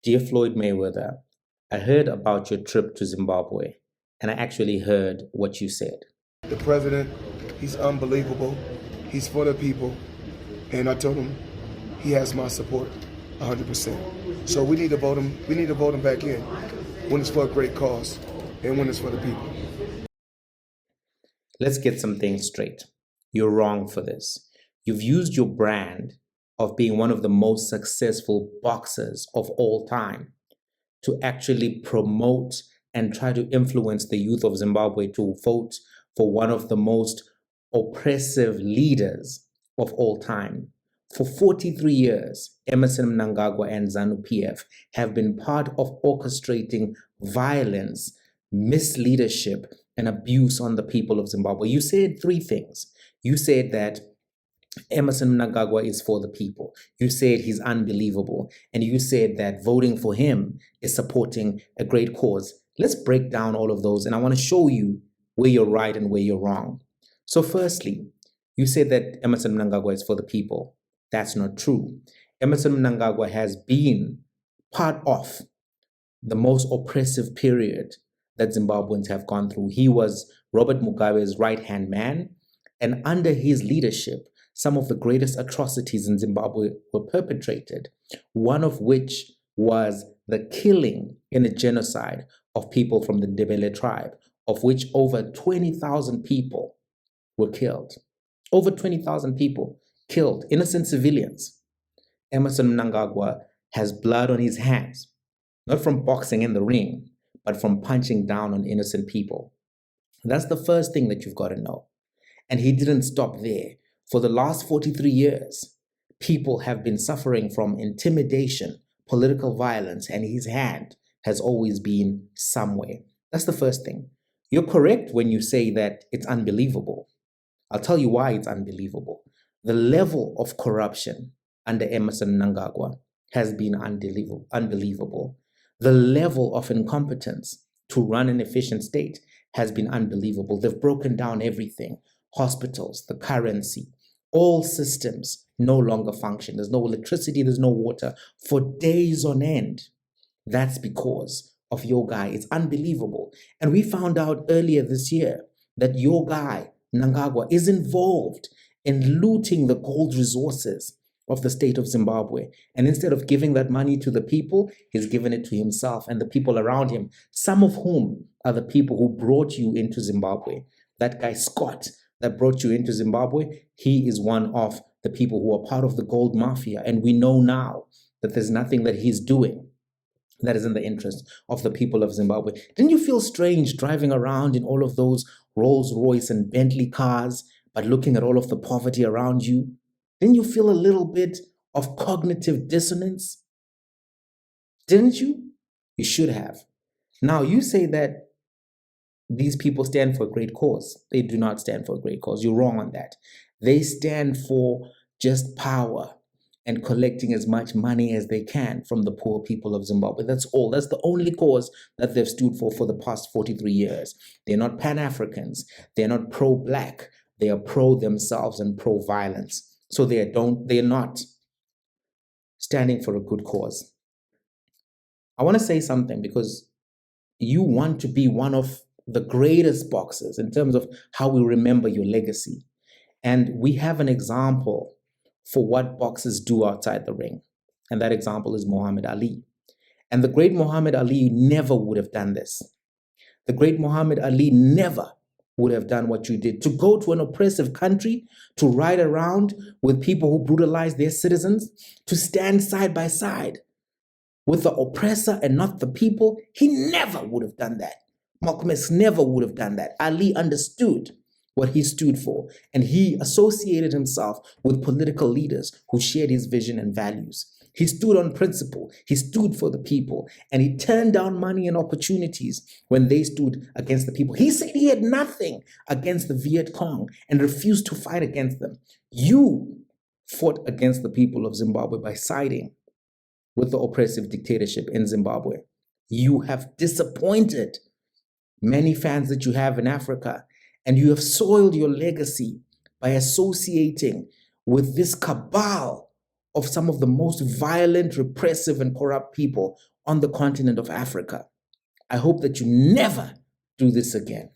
Dear Floyd Mayweather, I heard about your trip to Zimbabwe, and I actually heard what you said. The president, he's unbelievable. He's for the people. And I told him he has my support 100%. So we need to vote him. We need to vote him back in when it's for a great cause and when it's for the people. Let's get some things straight. You're wrong for this. You've used your brand of being one of the most successful boxers of all time to actually promote and try to influence the youth of Zimbabwe to vote for one of the most oppressive leaders of all time. For 43 years, Emmerson, Mnangagwa, and ZANU-PF have been part of orchestrating violence, misleadership, and abuse on the people of Zimbabwe. You said three things. You said that Emmerson Mnangagwa is for the people. You said he's unbelievable. And you said that voting for him is supporting a great cause. Let's break down all of those. And I want to show you where you're right and where you're wrong. So firstly, you said that Emmerson Mnangagwa is for the people. That's not true. Emmerson Mnangagwa has been part of the most oppressive period that Zimbabweans have gone through. He was Robert Mugabe's right-hand man. And under his leadership, some of the greatest atrocities in Zimbabwe were perpetrated, one of which was the killing in a genocide of people from the Ndebele tribe, of which over 20,000 people were killed. Over 20,000 people killed, innocent civilians. Emmerson Mnangagwa has blood on his hands, not from boxing in the ring, but from punching down on innocent people. That's the first thing that you've got to know. And he didn't stop there. For the last 43 years, people have been suffering from intimidation, political violence, and his hand has always been somewhere. That's the first thing. You're correct when you say that it's unbelievable. I'll tell you why it's unbelievable. The level of corruption under Emmerson Mnangagwa has been unbelievable. The level of incompetence to run an efficient state has been unbelievable. They've broken down everything. Hospitals, the currency, all systems no longer function. There's no electricity, there's no water for days on end. That's because of your guy. It's unbelievable. And we found out earlier this year that your guy, Mnangagwa, is involved in looting the gold resources of the state of Zimbabwe. And instead of giving that money to the people, he's given it to himself and the people around him, some of whom are the people who brought you into Zimbabwe. That guy, Scott, that brought you into Zimbabwe, he is one of the people who are part of the gold mafia. And we know now that there's nothing that he's doing that is in the interest of the people of Zimbabwe. Didn't you feel strange driving around in all of those Rolls Royce and Bentley cars, but looking at all of the poverty around you? Didn't you feel a little bit of cognitive dissonance? Didn't you? You should have. Now, you say that these people stand for a great cause. They do not stand for a great cause. You're wrong on that. They stand for just power and collecting as much money as they can from the poor people of Zimbabwe. That's all. That's the only cause that they've stood for the past 43 years. They're not Pan-Africans. They're not pro-Black. They are pro themselves and pro-violence. So they're not standing for a good cause. I want to say something because you want to be one of the greatest boxers in terms of how we remember your legacy. And we have an example for what boxers do outside the ring. And that example is Muhammad Ali. And the great Muhammad Ali never would have done this. The great Muhammad Ali never would have done what you did. To go to an oppressive country, to ride around with people who brutalize their citizens, to stand side by side with the oppressor and not the people, he never would have done that. Malcolm X never would have done that. Ali understood what he stood for, and he associated himself with political leaders who shared his vision and values. He stood on principle, he stood for the people, and he turned down money and opportunities when they stood against the people. He said he had nothing against the Viet Cong and refused to fight against them. You fought against the people of Zimbabwe by siding with the oppressive dictatorship in Zimbabwe. You have disappointed many fans that you have in Africa, and you have soiled your legacy by associating with this cabal of some of the most violent, repressive, and corrupt people on the continent of Africa. I hope that you never do this again.